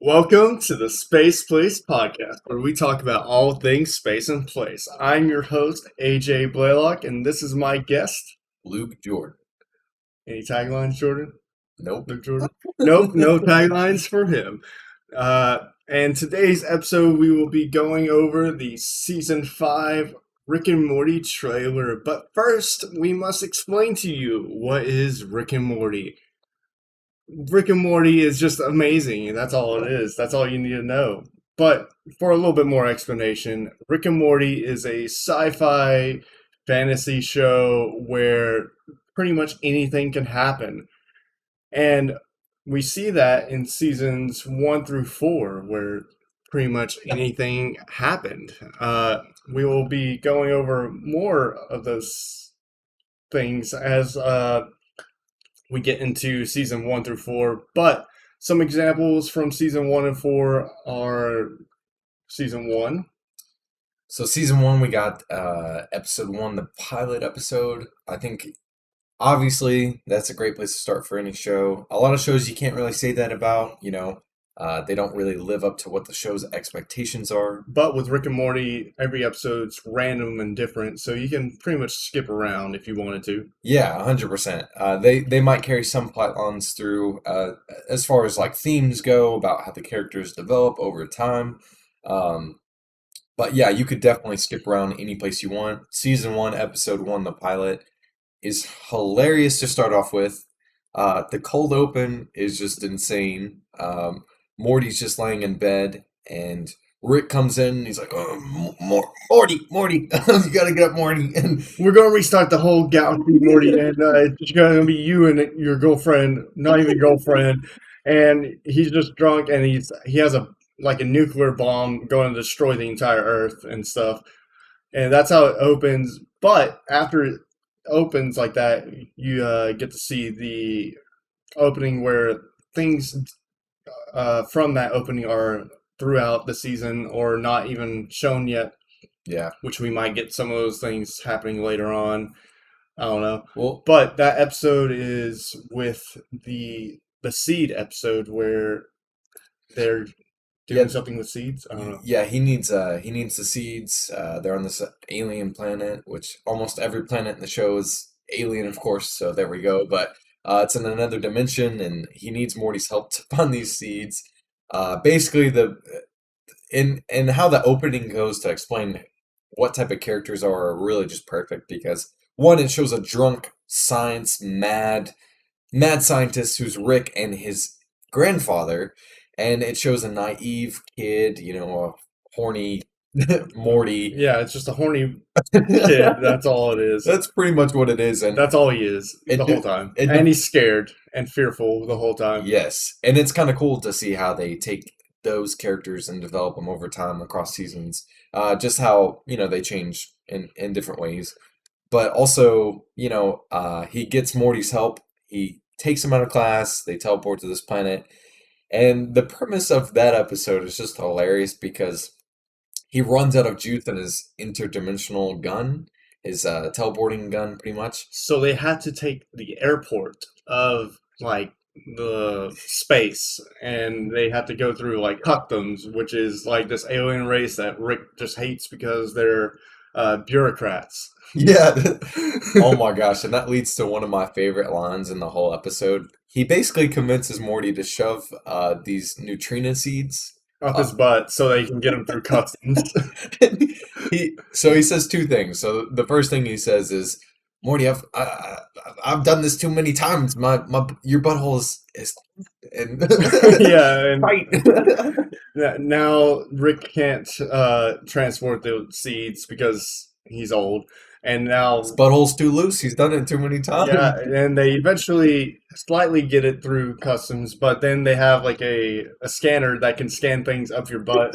Welcome to the Space Place podcast, where we talk about all things space and place. I'm your host, AJ Blaylock, and this is my guest. Luke Jordan. Any taglines, Jordan? Nope. Luke Jordan? Nope, no taglines for him. And today's episode, we will be going over the season 5 Rick and Morty trailer. But first, we must explain to you what is Rick and Morty. Rick and Morty is just amazing. That's all it is. That's all you need to know. But for a little bit more explanation, Rick and Morty is a sci-fi fantasy show where pretty much anything can happen. And we see that in seasons 1 through 4, where pretty much anything happened. We will be going over more of those things as we get into season 1 through 4. But some examples from season 1 and 4 are season 1. So season 1, we got episode 1, the pilot episode. I think obviously that's a great place to start for any show. A lot of shows you can't really say that about, they don't really live up to what the show's expectations are. But with Rick and Morty, every episode's random and different, so you can pretty much skip around if you wanted to. Yeah, 100%. They might carry some plot lines through as far as like themes go about how the characters develop over time. But yeah, you could definitely skip around any place you want. Season 1, episode 1, the pilot is hilarious to start off with. The cold open is just insane. Morty's just laying in bed, and Rick comes in, and he's like, "Oh, Morty, you gotta get up, Morty." And We're going to restart the whole galaxy, Morty, and it's going to be you and your girlfriend, not even girlfriend. And he's just drunk, and he has a nuclear bomb going to destroy the entire Earth and stuff. And that's how it opens. But after it opens like that, you get to see the opening where things from that opening are throughout the season or not even shown yet, yeah, which we might get some of those things happening later on. I don't know. well, But that episode is with the seed episode where they're doing yeah, something with seeds. I don't know. yeah. He needs the seeds. They're on this alien planet, which almost every planet in the show is alien, of course. So there we go. But it's in another dimension, and he needs Morty's help to find these seeds. Basically, the in how the opening goes to explain what type of characters are really just perfect because one, it shows a drunk science mad scientist who's Rick and his grandfather, and it shows a naive kid, a horny Morty. Yeah, it's just a horny kid. That's all it is. That's pretty much what it is, and That's all he is the whole time. And he's scared and fearful the whole time. yes, and it's kind of cool to see how they take those characters and develop them over time across seasons. Just how they change in different ways, but also he gets Morty's help. He takes him out of class. They teleport to this planet, and the premise of that episode is just hilarious because he runs out of juice in his interdimensional gun, his teleporting gun, pretty much. So they had to take the airport of the space, and they had to go through customs, which is like this alien race that Rick just hates because they're bureaucrats. Yeah. Oh my gosh, and that leads to one of my favorite lines in the whole episode. He basically convinces Morty to shove these neutrino seeds. Up his butt so they can get him through customs. He says two things. So the first thing he says is, "Morty, I've done this too many times. Your butthole is and Yeah, and fight." now Rick can't transport the seeds because he's old, and now His butthole's too loose. He's done it too many times. yeah, and they eventually slightly get it through customs, but then they have a scanner that can scan things up your butt,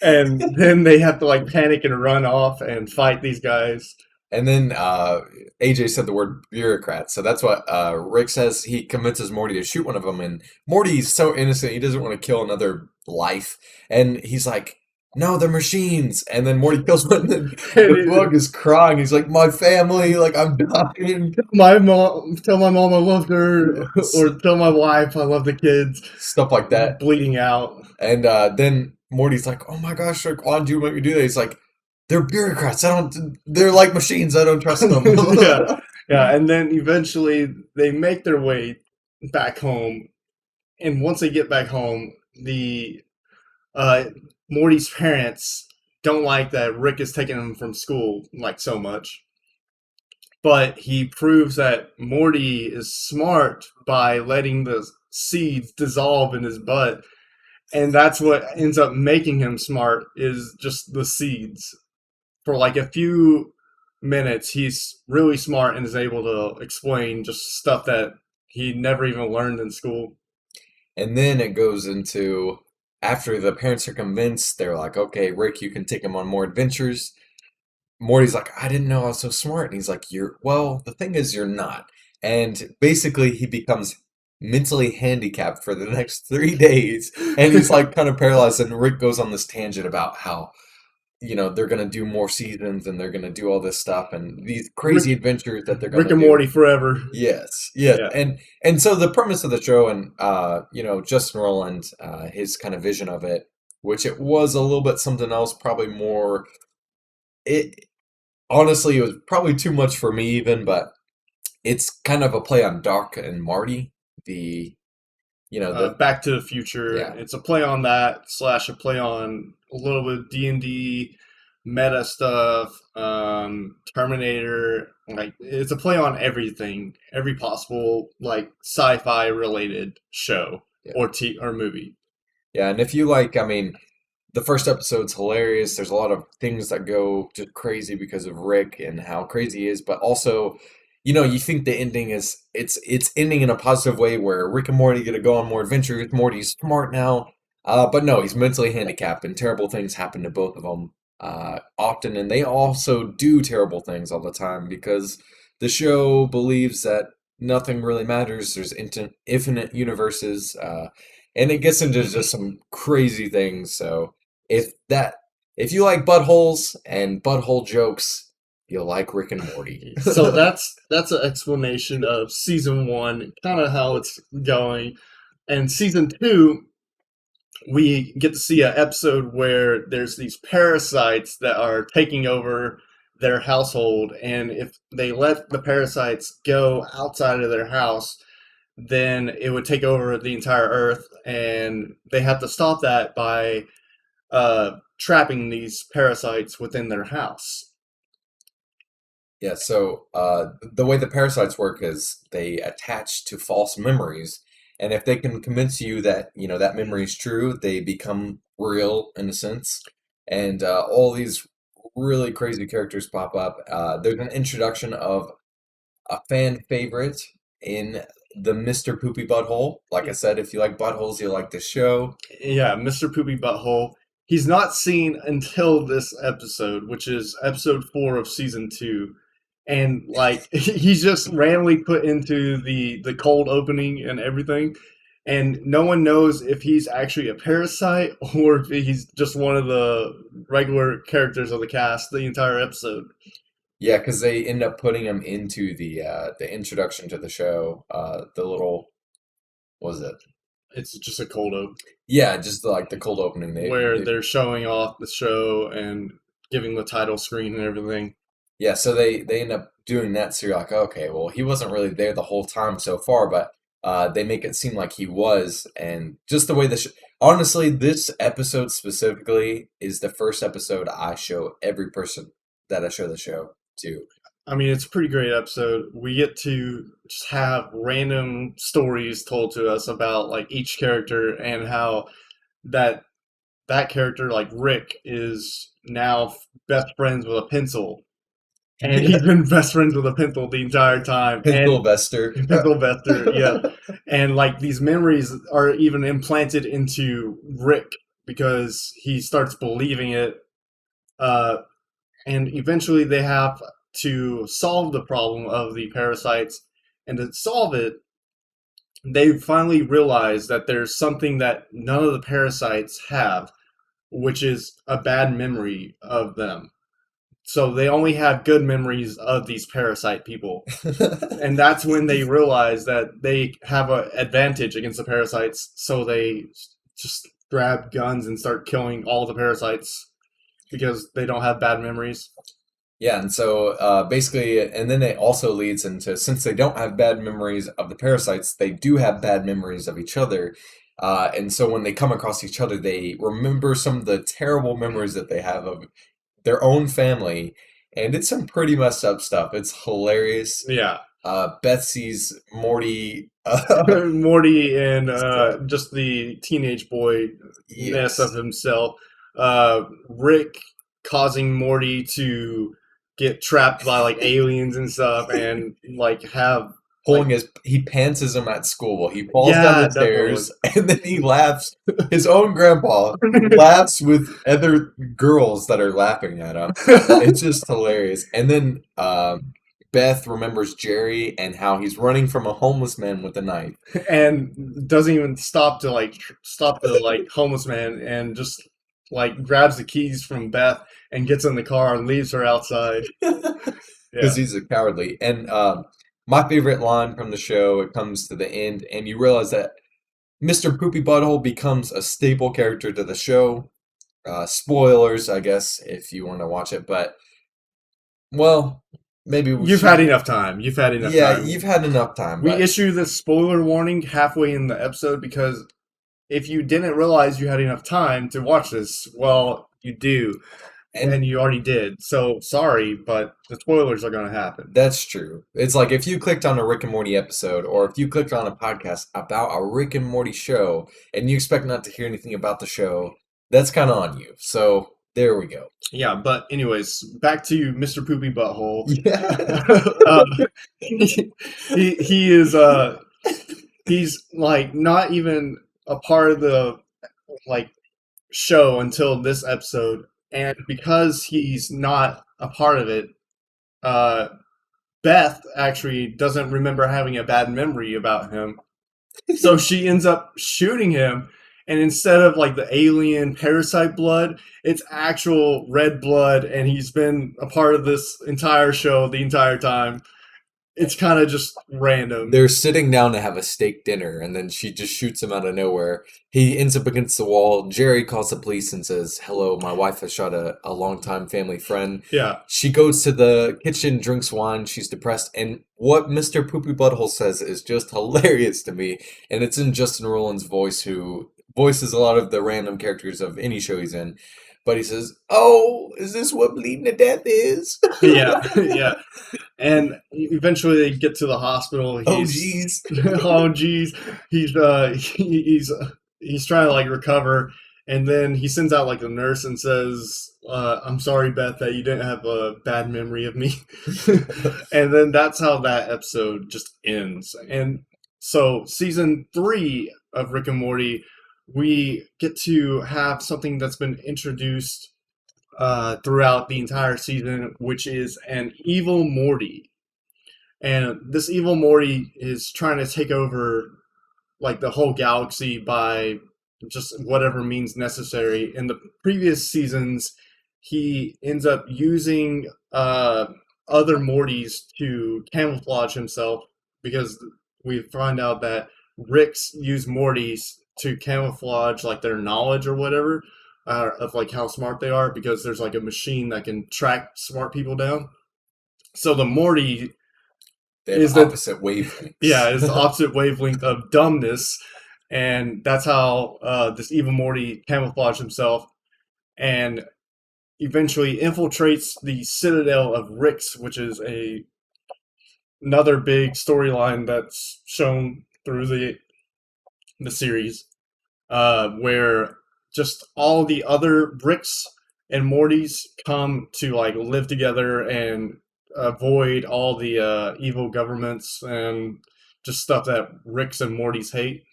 and then they have to panic and run off and fight these guys. And then AJ said the word bureaucrat. So that's what Rick says. He convinces Morty to shoot one of them. And Morty's so innocent. He doesn't want to kill another life. And he's like, no, they're machines. And then Morty kills one, and then And the bug is crying. He's like, my family, like I'm dying. tell my mom I loved her, Yes. or tell my wife I love the kids, Stuff like that. bleeding out. And then Morty's like, "Oh my gosh, Rick, why did you make me do that?" He's like, "They're bureaucrats. I don't. They're like machines. I don't trust them." Yeah, yeah, and then eventually they make their way back home, and once they get back home, the uh, Morty's parents don't like that Rick is taking him from school like so much, but he proves that Morty is smart by letting the seeds dissolve in his butt, and that's what ends up making him smart is just the seeds. For like a few minutes, he's really smart and is able to explain just stuff that he never even learned in school. And then it goes into after the parents are convinced, they're like, "Okay, Rick, you can take him on more adventures." Morty's like, "I didn't know I was so smart," and he's like, "You're well. The thing is, you're not." And basically, he becomes mentally handicapped for the next 3 days, and he's like kind of paralyzed. And Rick goes on this tangent about how they're gonna do more seasons and they're gonna do all this stuff and these Rick, crazy adventures that they're Rick gonna and do. Morty forever. Yes, yes, Yeah. and so the premise of the show and Justin Roiland, his kind of vision of it, which it was a little bit something else, probably more. It honestly it was probably too much for me even, but it's kind of a play on Doc and Marty. The you know the Back to the Future. Yeah. It's a play on that slash a play on a little bit of D&D, meta stuff, Terminator. Like it's a play on everything, every possible like sci-fi related show Yeah. or movie. Yeah, and if you like, I mean, the first episode's hilarious. There's a lot of things that go just crazy because of Rick and how crazy he is, but also, you think the ending is it's ending in a positive way where Rick and Morty get to go on more adventures. Morty's smart now, but no, he's mentally handicapped, and terrible things happen to both of them often, and they also do terrible things all the time because the show believes that nothing really matters. There's infinite universes, and it gets into just some crazy things. So. If that if you like buttholes and butthole jokes, you'll like Rick and Morty. So that's an explanation of season one, kind of how it's going. And season two, we get to see an episode where there's these parasites that are taking over their household, and if they let the parasites go outside of their house, then it would take over the entire earth, and they have to stop that by trapping these parasites within their house. Yeah, so the way the parasites work is they attach to false memories, and if they can convince you that that memory is true, they become real in a sense, and all these really crazy characters pop up. There's an introduction of a fan favorite in the Mr. Poopy Butthole. Like I said, if you like buttholes, you'll like this show. Yeah, Mr. Poopy Butthole. He's not seen until this episode, which is episode 4 of season 2. And like he's just randomly put into the cold opening and everything. And no one knows if he's actually a parasite or if he's just one of the regular characters of the cast the entire episode. Yeah, because they end up putting him into the introduction to the show. The little what was it? It's just a cold open Yeah, just like the cold opening. where They they're showing off the show and giving the title screen and everything. Yeah, so they end up doing that. So you're like, okay, well, he wasn't really there the whole time so far, but they make it seem like he was, and just the way honestly, this episode specifically is the first episode I show every person that I show the show to. I mean, it's a pretty great episode. We get to just have random stories told to us about like each character and how that that character, like Rick, is now best friends with a pencil, and he's been best friends with a pencil the entire time. And Pencil Vester. pencil Bester, yeah, and like these memories are even implanted into Rick because he starts believing it. Uh, and eventually they have to solve the problem of the parasites, and to solve it they finally realize that there's something that none of the parasites have, which is a bad memory of them. So they only have good memories of these parasite people. And that's when they realize that they have an advantage against the parasites. So they just grab guns and start killing all the parasites because they don't have bad memories. Yeah, and so basically, and then it also leads into since they don't have bad memories of the parasites, they do have bad memories of each other. And so when they come across each other, they remember some of the terrible memories that they have of their own family. And it's some pretty messed up stuff. It's hilarious. Yeah. Beth sees Morty. Morty and So, just the teenage boy ness of yes. himself. Rick causing Morty to get trapped by like aliens and stuff, and like have like He pantses him at school. He falls down yeah, the definitely. stairs and then he laughs. His own grandpa laughs with other girls that are laughing at him. It's just hilarious. And then Beth remembers Jerry and how he's running from a homeless man with a knife. And doesn't even stop the like homeless man and just like grabs the keys from Beth and gets in the car and leaves her outside. Because Yeah. he's a cowardly. And my favorite line from the show, it comes to the end, and you realize that Mr. Poopy Butthole becomes a staple character to the show. Spoilers, I guess, if you want to watch it, but well, maybe we You've had should. enough time. You've had enough Yeah, time. you've had enough time, We but issue the spoiler warning halfway in the episode because if you didn't realize you had enough time to watch this, well, you do, and and you already did. So sorry, but the spoilers are going to happen. that's true. It's like if you clicked on a Rick and Morty episode, or if you clicked on a podcast about a Rick and Morty show, and you expect not to hear anything about the show, that's kind of on you. So there we go. Yeah, but anyways, back to Mr. Poopy Butthole. Yeah. uh, he is he's like not even a part of the like show until this episode, and because he's not a part of it, uh, Beth actually doesn't remember having a bad memory about him, so she ends up shooting him. And instead of like the alien parasite blood, it's actual red blood, and he's been a part of this entire show the entire time. It's kind of just random. They're sitting down to have a steak dinner, and then she just shoots him out of nowhere. He ends up against the wall. Jerry calls the police and says, "Hello, my wife has shot a longtime family friend." Yeah, She goes to the kitchen, drinks wine, she's depressed, and what Mr. Poopy Butthole says is just hilarious to me, and it's in Justin Roiland's voice, who voices a lot of the random characters of any show he's in. But he says, "Oh, is this what bleeding to death is?" yeah, yeah. And eventually they get to the hospital. Oh, He's geez. oh geez, he's trying to like recover, and then he sends out like a nurse and says, "I'm sorry, Beth, that you didn't have a bad memory of me." And then that's how that episode just ends. And so season 3 of Rick and Morty, we get to have something that's been introduced throughout the entire season, which is an evil Morty. And this evil Morty is trying to take over like the whole galaxy by just whatever means necessary. In the previous seasons, he ends up using other Mortys to camouflage himself because we find out that Ricks use Mortys to camouflage like their knowledge or whatever of like how smart they are because there's like a machine that can track smart people down. So the Morty They have is the opposite wavelengths. yeah, it's the opposite wavelength of dumbness, and that's how this evil Morty camouflaged himself and eventually infiltrates the Citadel of Ricks, which is a another big storyline that's shown through the series, where just all the other Ricks and Mortys come to like live together and avoid all the evil governments and just stuff that Ricks and Mortys hate.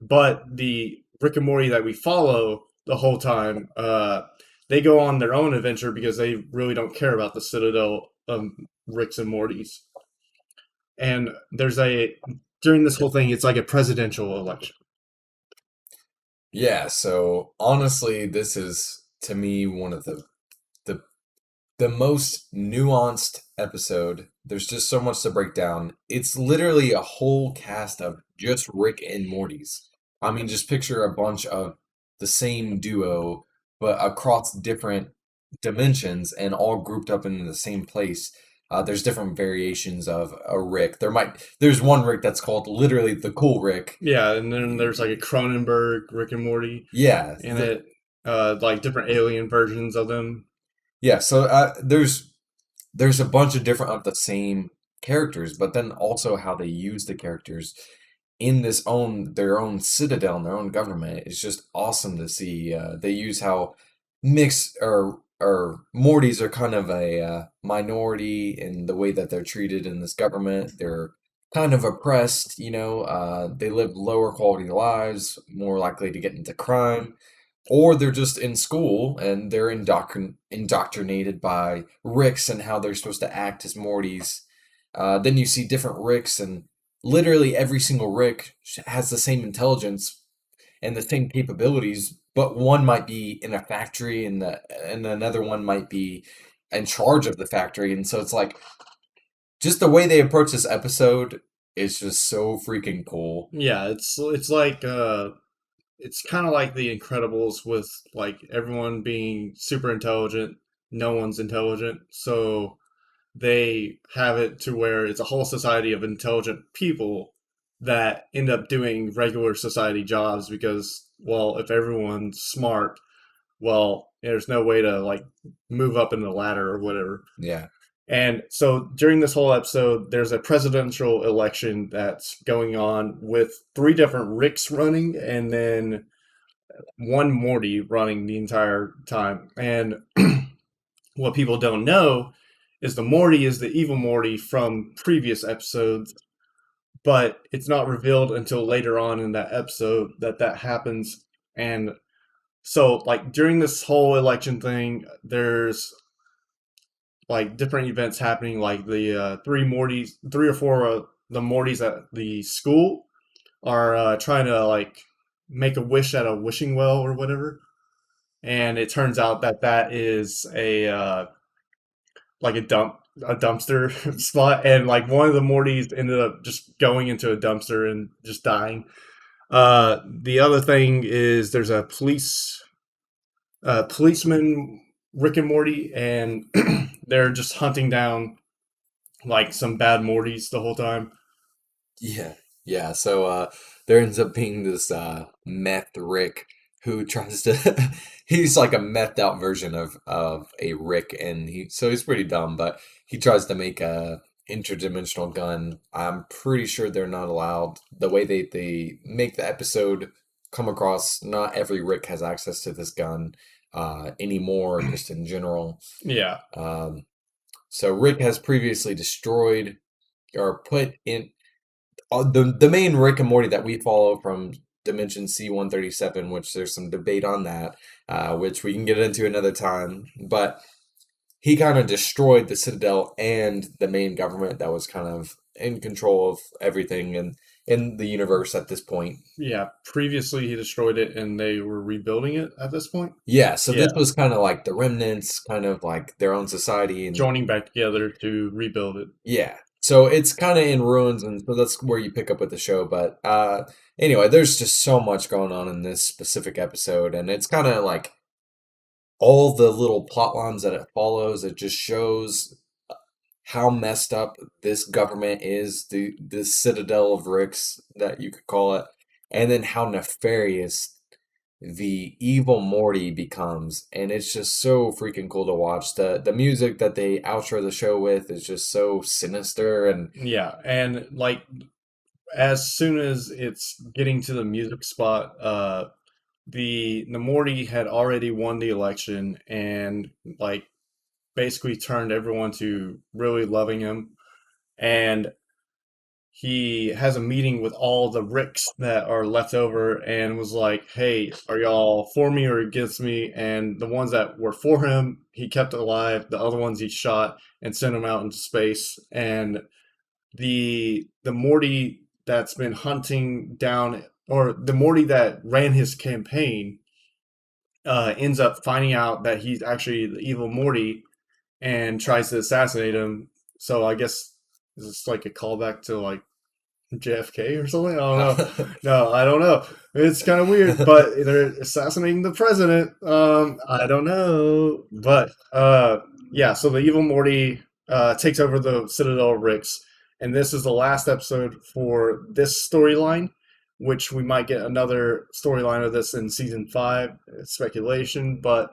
But the Rick and Morty that we follow the whole time, they go on their own adventure because they really don't care about the Citadel of Ricks and Mortys. And there's a during this whole thing, it's like a presidential election. Yeah, so honestly, this is to me one of the the most nuanced episode. There's just so much to break down. It's literally a whole cast of just Rick and Morty's. I mean, just picture a bunch of the same duo, but across different dimensions and all grouped up in the same place. There's different variations of a Rick. There's one Rick that's called literally the cool Rick. Yeah, and then there's like a Cronenberg Rick and Morty Yeah, in it, like different alien versions of them. yeah. So there's a bunch of different of the same characters, but then also how they use the characters in their own citadel and their own government. It's just awesome to see. They use how mixed or Mortys are kind of a minority in the way that they're treated in this government. They're kind of oppressed, you know. They live lower quality lives, more likely to get into crime, or they're just in school and they're indoctrinated by Ricks and how they're supposed to act as Mortys. Then you see different Ricks, and literally every single Rick has the same intelligence and the same capabilities, but one might be in a factory and another one might be in charge of the factory. And so it's like just the way they approach this episode is just so freaking cool. Yeah, it's like it's kind of like The Incredibles with like everyone being super intelligent, no one's intelligent. So they have it to where it's a whole society of intelligent people that end up doing regular society jobs because, well, if everyone's smart, well, there's no way to like move up in the ladder or whatever. Yeah. And so during this whole episode, there's a presidential election that's going on with three different Ricks running and then one Morty running the entire time. And what people don't know is the Morty is the evil Morty from previous episodes, but it's not revealed until later on in that episode that that happens. And so, like during this whole election thing, there's like different events happening, like the three or four the Mortys at the school are trying to like make a wish at a wishing well or whatever, and it turns out that that is a like a dumpster spot, and like one of the Mortys ended up just going into a dumpster and just dying. The other thing is there's a policeman Rick and Morty, and they're just hunting down like some bad Mortys the whole time. Yeah, yeah. So there ends up being this meth Rick who tries to he's like a methed out version of a Rick, and he's pretty dumb, but he tries to make a interdimensional gun. I'm pretty sure they're not allowed. The way they make the episode come across, not every Rick has access to this gun anymore, just in general. Yeah, Um, so Rick has previously destroyed or put in the main Rick and Morty that we follow from Dimension C-137, which there's some debate on that, which we can get into another time. But he kind of destroyed the Citadel and the main government that was kind of in control of everything in the universe at this point. yeah. Previously, he destroyed it, and they were rebuilding it at this point. Yeah, so Yeah, this was kind of like the remnants, kind of like their own society, and joining back together to rebuild it. yeah. So it's kind of in ruins, and so that's where you pick up with the show. But anyway, there's just so much going on in this specific episode, and it's kind of like all the little plot lines that it follows. It just shows how messed up this government is, the citadel of Ricks that you could call it, and then how nefarious the evil Morty becomes, and it's just so freaking cool to watch. The music that they outro the show with is just so sinister and Yeah, and like as soon as it's getting to the music spot, the Morty had already won the election and like basically turned everyone to really loving him. And he has a meeting with all the Ricks that are left over and was like, "Hey, are y'all for me or against me?" And the ones that were for him, he kept alive. The other ones he shot and sent them out into space. And the Morty that's been hunting down or the Morty that ran his campaign, ends up finding out that he's actually the evil Morty and tries to assassinate him. So I guess is this like a callback to like JFK or something? I don't know. No, I don't know. It's kind of weird, but they're assassinating the president. I don't know, but yeah. So the evil Morty takes over the Citadel of Ricks, and this is the last episode for this storyline. Which we might get another storyline of this in season five. It's speculation, but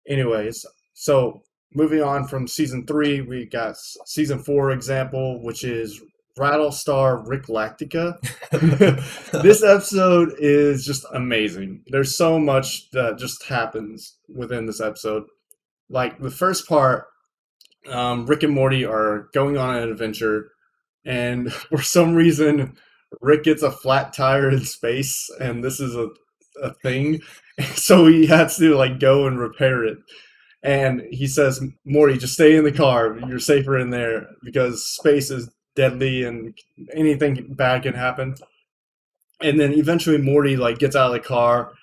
anyways, so moving on from season three, we got season four example, which is Rattlestar Rick Lactica. This episode is just amazing. There's so much that just happens within this episode. Like the first part, Rick and Morty are going on an adventure, and for some reason, Rick gets a flat tire in space, and this is a thing. So he has to like go and repair it. And he says, Morty, just stay in the car. You're safer in there because space is deadly and anything bad can happen. And then eventually Morty like gets out of the car,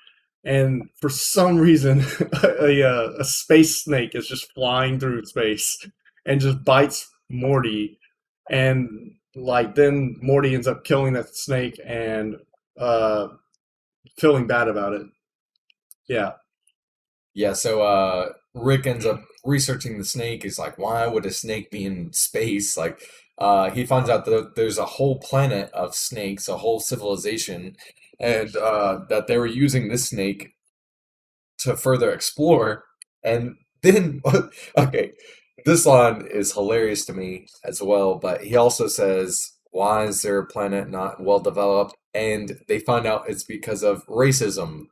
and for some reason a space snake is just flying through space and just bites Morty. And like then Morty ends up killing that snake and uh, feeling bad about it. Yeah. Yeah, so Rick ends up researching the snake. He's like, why would a snake be in space? Like, he finds out that there's a whole planet of snakes, a whole civilization, and that they were using this snake to further explore. And then, okay, this line is hilarious to me as well, but he also says, why is their planet not well developed? And they find out it's because of racism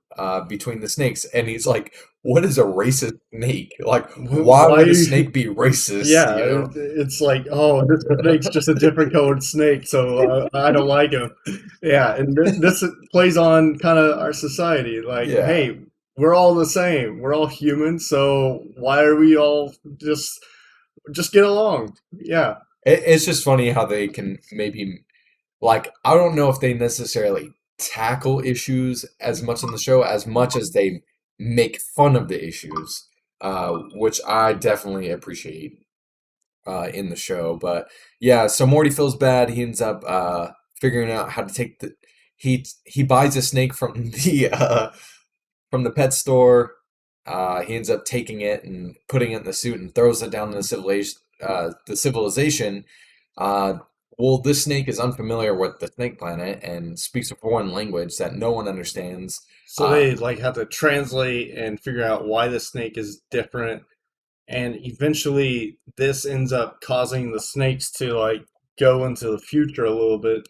between the snakes. And he's like, what is a racist snake? Like, why would a Why? snake be racist? Yeah, You know? it's like, oh, this snake's just a different colored snake, so I don't like him. Yeah, and this plays on kind of our society. Like, Yeah. hey, we're all the same. We're all human, so why are we all just get along? Yeah, It's just funny how they can maybe like I don't know if they necessarily tackle issues as much in the show as much as they make fun of the issues, which I definitely appreciate in the show. But yeah, so Morty feels bad. He ends up figuring out how to take the he buys a snake from the pet store. He ends up taking it and putting it in the suit and throws it down in the civilization. Uh, well, this snake is unfamiliar with the snake planet and speaks a foreign language that no one understands. so Uh, they like have to translate and figure out why the snake is different, and eventually this ends up causing the snakes to like go into the future a little bit,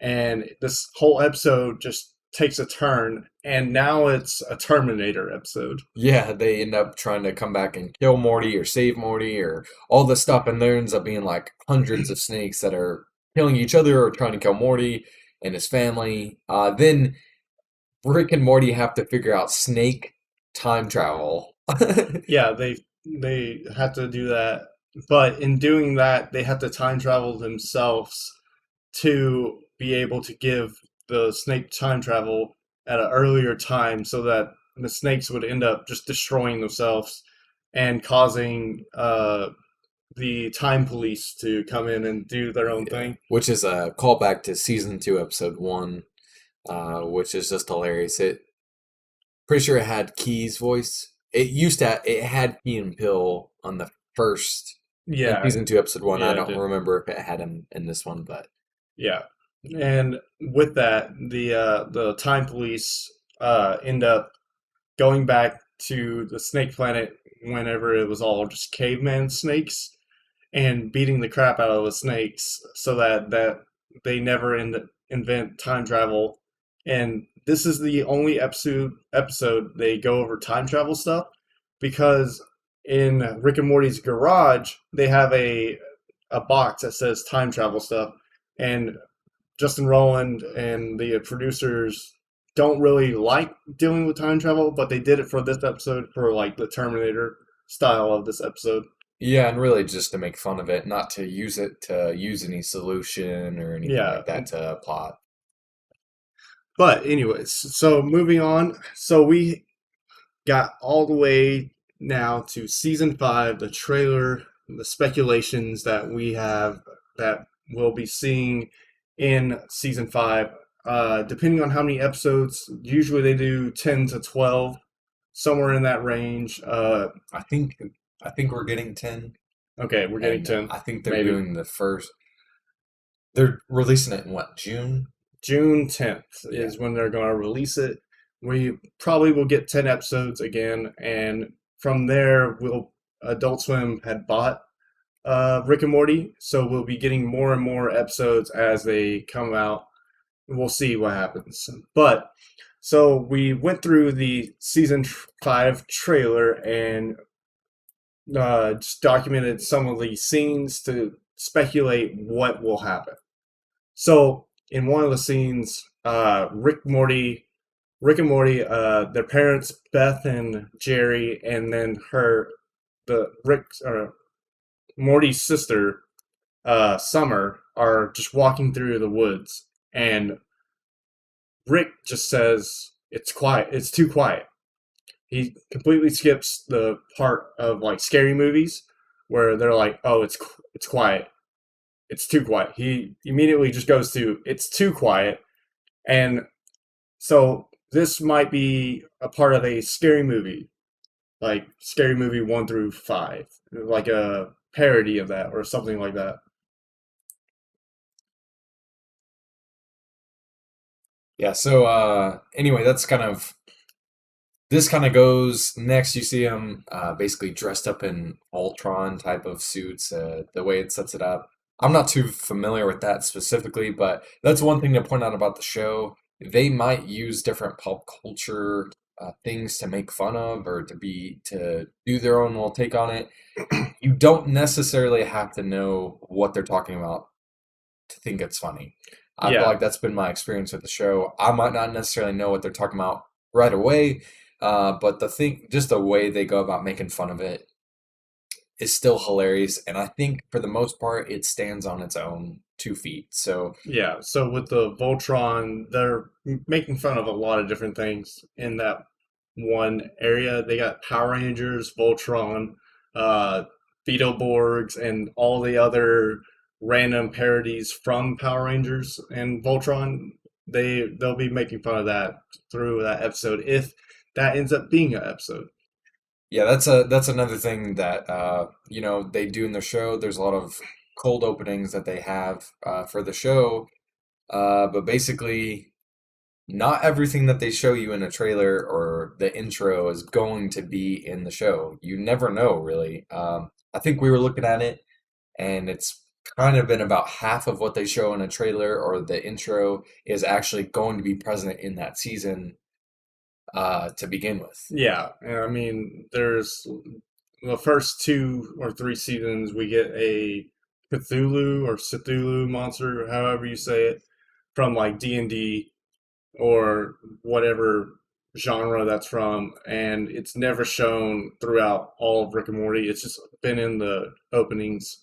and this whole episode just takes a turn, and now it's a Terminator episode. yeah, they end up trying to come back and kill Morty or save Morty or all this stuff, and there ends up being like hundreds of snakes that are killing each other or trying to kill Morty and his family. Then Rick and Morty have to figure out snake time travel. Yeah, they have to do that, but in doing that they have to time travel themselves to be able to give the snake time travel at an earlier time so that the snakes would end up just destroying themselves and causing the time police to come in and do their own Yeah, thing. which is a callback to season two, episode one, which is just hilarious. It pretty sure it had Key's voice. It had Key and Pill on the first in Yeah, season two, episode one. I yeah, it don't did. remember if it had him in this one, but Yeah, and with that, the time police end up going back to the snake planet whenever it was all just caveman snakes and beating the crap out of the snakes so that they never invent time travel. And this is the only episode they go over time travel stuff because in Rick and Morty's garage they have a box that says time travel stuff, and Justin Rowland and the producers don't really like dealing with time travel, but they did it for this episode for like the Terminator style of this episode. yeah, and really just to make fun of it, not to use it to use any solution or anything Yeah, like that to plot. But anyways, so moving on. So we got all the way now to season five, the trailer, the speculations that we have that we'll be seeing in season five. Depending on how many episodes, usually they do 10 to 12, somewhere in that range. I think I think we're getting 10, Okay, we're getting and 10, I think they're maybe. doing the first. They're releasing it in what, June? June 10th Yeah. is when they're going to release it. We probably will get 10 episodes again, and from there, Adult Swim had bought Rick and Morty, so we'll be getting more and more episodes as they come out. We'll see what happens. But so we went through the season 5 trailer and just documented some of the scenes to speculate what will happen. So in one of the scenes, Rick and Morty, their parents, Beth and Jerry, and then Morty's sister, Summer, are just walking through the woods, and Rick just says, "It's quiet. It's too quiet." He completely skips the part of like scary movies where they're like, "Oh, it's quiet. It's too quiet." He immediately just goes to, "It's too quiet," and so this might be a part of a scary movie, like Scary Movie 1 through 5, like a parody of that or something like that. Yeah, so anyway, this kind of goes next. You see him basically dressed up in Ultron type of suits, the way it sets it up. I'm not too familiar with that specifically, but that's one thing to point out about the show. They might use different pop culture things to make fun of or to do their own little take on it. You don't necessarily have to know what they're talking about to think it's funny. I feel Yeah, like that's been my experience with the show. I might not necessarily know what they're talking about right away, but just the way they go about making fun of it is still hilarious. And I think for the most part, it stands on its own 2 feet. So yeah. So with the Voltron, they're making fun of a lot of different things in that one area. They got Power Rangers, Voltron, uh, Beetleborgs, and all the other random parodies from Power Rangers and Voltron. They'll be making fun of that through that episode if that ends up being an episode. yeah, that's another thing that they do in their show. There's a lot of cold openings that they have for the show, but basically not everything that they show you in a trailer or the intro is going to be in the show. You never know, really. I think we were looking at it, and it's kind of been about half of what they show in a trailer or the intro is actually going to be present in that season to begin with. Yeah, and I mean, there's the first 2 or 3 seasons, we get a Cthulhu monster, however you say it, from like D&D or whatever genre that's from, and it's never shown throughout all of Rick and Morty. It's just been in the openings.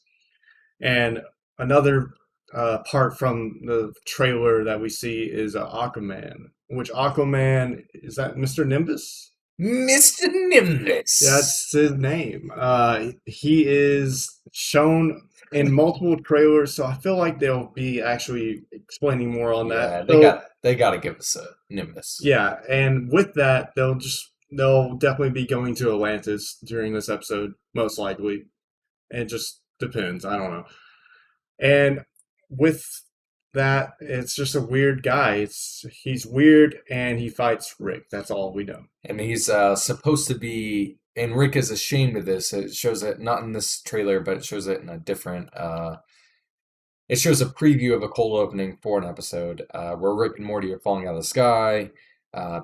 And another part from the trailer that we see is Aquaman, which Aquaman is that Mr. Nimbus? Mr. Nimbus. That's his name. He is shown in multiple trailers, so I feel like they'll be actually explaining more on that. Yeah, So they got to give us a Nimbus. yeah, and with that, they'll definitely be going to Atlantis during this episode, most likely. It just depends. I don't know. And with that, it's just a weird guy. He's weird and he fights Rick. That's all we know. And he's supposed to be, and Rick is ashamed of this. It shows it not in this trailer, but it shows it in a different. It shows a preview of a cold opening for an episode where Rick and Morty are falling out of the sky.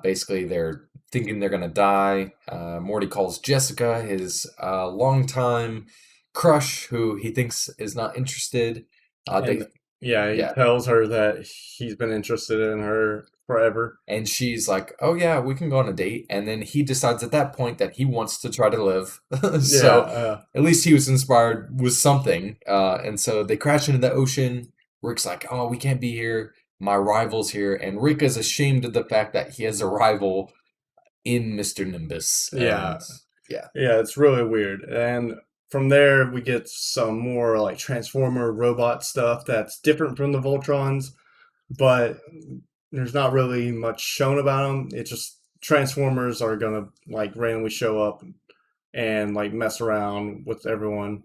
Basically, they're thinking they're gonna die. Morty calls Jessica, his longtime crush, who he thinks is not interested. They And yeah, he Yeah, tells her that he's been interested in her forever. and she's like, "Oh yeah, we can go on a date." And then he decides at that point that he wants to try to live. Yeah, So at least he was inspired with something. And so they crash into the ocean. Rick's like, "Oh, we can't be here." my rival's here, and Rick is ashamed of the fact that he has a rival in Mr. Nimbus. Yeah, And yeah, yeah, it's really weird. And from there, we get some more like Transformer robot stuff that's different from the Voltrons, but there's not really much shown about them. It's just Transformers are gonna like randomly show up and like mess around with everyone.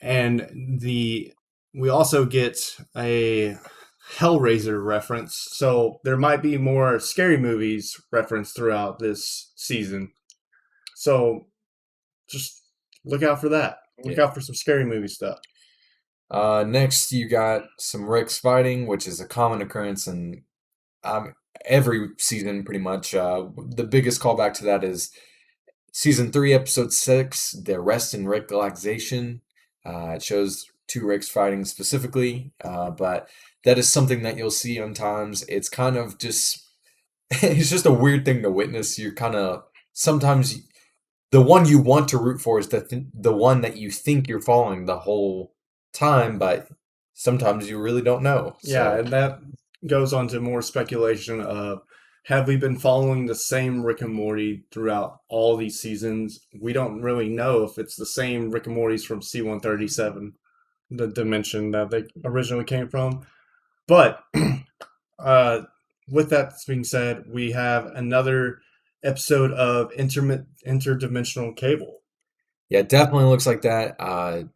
And the we also get a Hellraiser reference, so there might be more scary movies referenced throughout this season. So just look out for that. Look yeah. out for some scary movie stuff. Next, you got some Ricks fighting, which is a common occurrence in um, every season, pretty much. The biggest callback to that is season 3, episode 6, The Rest and Rick Relaxation. It shows two Ricks fighting specifically, but that is something that you'll see on times. It's kind of just, it's just a weird thing to witness. You're kind of, sometimes the one you want to root for is the one that you think you're following the whole time, but sometimes you really don't know. Yeah, So, and that goes on to more speculation of have we been following the same Rick and Morty throughout all these seasons? We don't really know if it's the same Rick and Morty's from C-137, the dimension that they originally came from. But uh, with that being said, we have another episode of Interdimensional Cable. yeah, it definitely looks like that.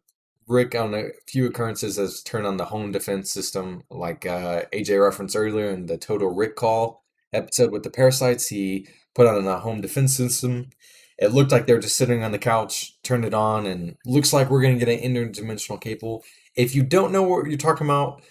Rick, on a few occurrences, has turned on the home defense system, like AJ referenced earlier in the Total Rick Call episode with the parasites. He put on a home defense system. It looked like they were just sitting on the couch, turned it on, and looks like we're going to get an interdimensional cable. If you don't know what you're talking about,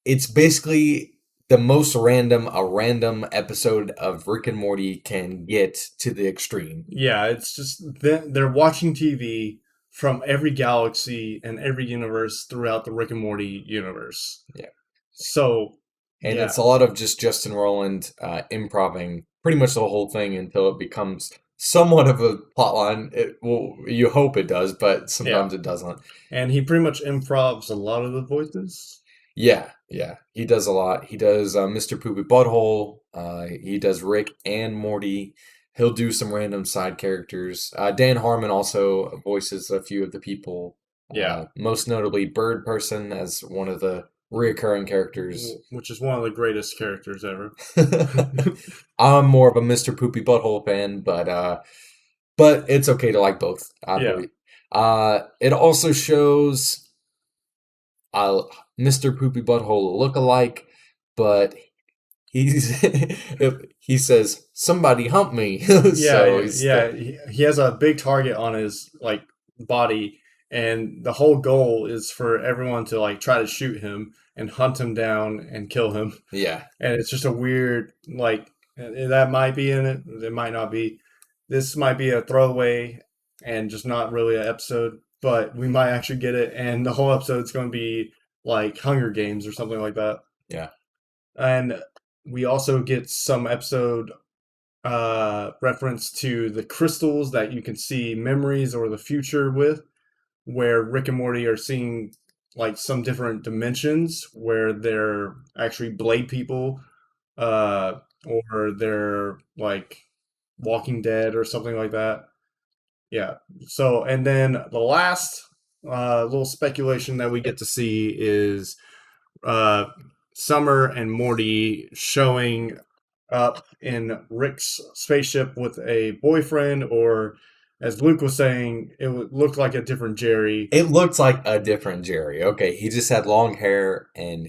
it's basically the most random a random episode of Rick and Morty can get to the extreme. Yeah, it's just they're watching TV from every galaxy and every universe throughout the Rick and Morty universe. Yeah. So, And yeah, it's a lot of just Justin Roiland improving pretty much the whole thing until it becomes somewhat of a plotline. Well, you hope it does, but yeah. sometimes it doesn't. And he pretty much improvs a lot of the voices. Yeah, yeah, he does a lot. He does Mr. Poopy Butthole. He does Rick and Morty. He'll do some random side characters. Dan Harmon also voices a few of the people. Yeah, Most notably, Bird Person as one of the reoccurring characters. which is one of the greatest characters ever. I'm more of a Mr. Poopy Butthole fan, but it's okay to like both, I Yeah, believe. It also shows uh Mr. Poopy Butthole look-alike, but he's he says somebody hump me. So he's yeah. He has a big target on his like body, and the whole goal is for everyone to like try to shoot him and hunt him down and kill him. yeah. And it's just a weird like that might be in it. It might not be. This might be a throwaway and just not really an episode, but we might actually get it, and the whole episode's going to be like Hunger Games or something like that. Yeah. And we also get some episode reference to the crystals that you can see memories or the future with, where Rick and Morty are seeing like some different dimensions where they're actually blade people, uh, or they're like Walking Dead or something like that. Yeah. So, and then the last little speculation that we get to see is uh, Summer and Morty showing up in Rick's spaceship with a boyfriend, or as Luke was saying, it looked like a different Jerry. It looked like a different Jerry. Okay, he just had long hair and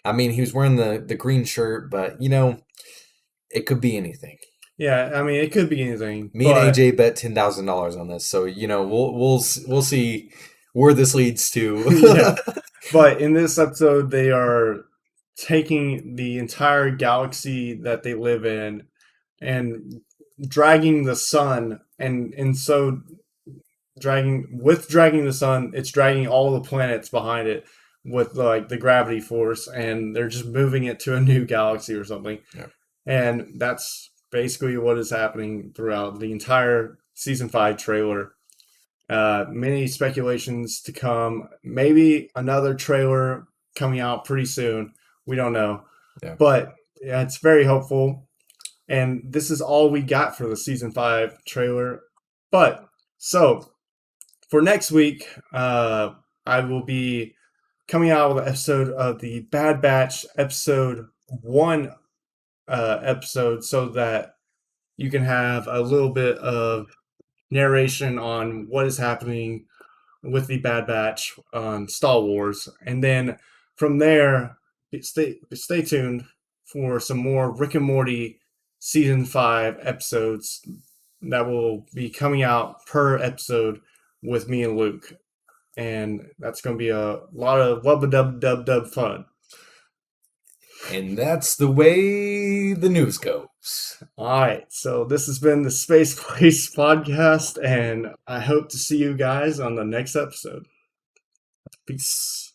I mean, he was wearing the green shirt, but it could be anything. Yeah, I mean, it could be anything, Me and but AJ bet $10,000 on this, so we'll see where this leads yeah. to. But in this episode, they are taking the entire galaxy that they live in and dragging the sun, and so dragging the sun, it's dragging all the planets behind it with like the gravity force, and they're just moving it to a new galaxy or something. Yeah. And that's basically what is happening throughout the entire season 5 trailer. Many speculations to come. Maybe another trailer coming out pretty soon. We don't know. Yeah. But yeah, it's very hopeful. And this is all we got for the season 5 trailer. But so for next week, I will be coming out with an episode of the Bad Batch episode 1 episode so that you can have a little bit of narration on what is happening with the Bad Batch on Star Wars, and then from there, stay tuned for some more Rick and Morty season 5 episodes that will be coming out per episode with me and Luke, and that's going to be a lot of wubba dub dub dub fun. And that's the way the news goes. All right, so this has been the Space Place podcast, and I hope to see you guys on the next episode. Peace.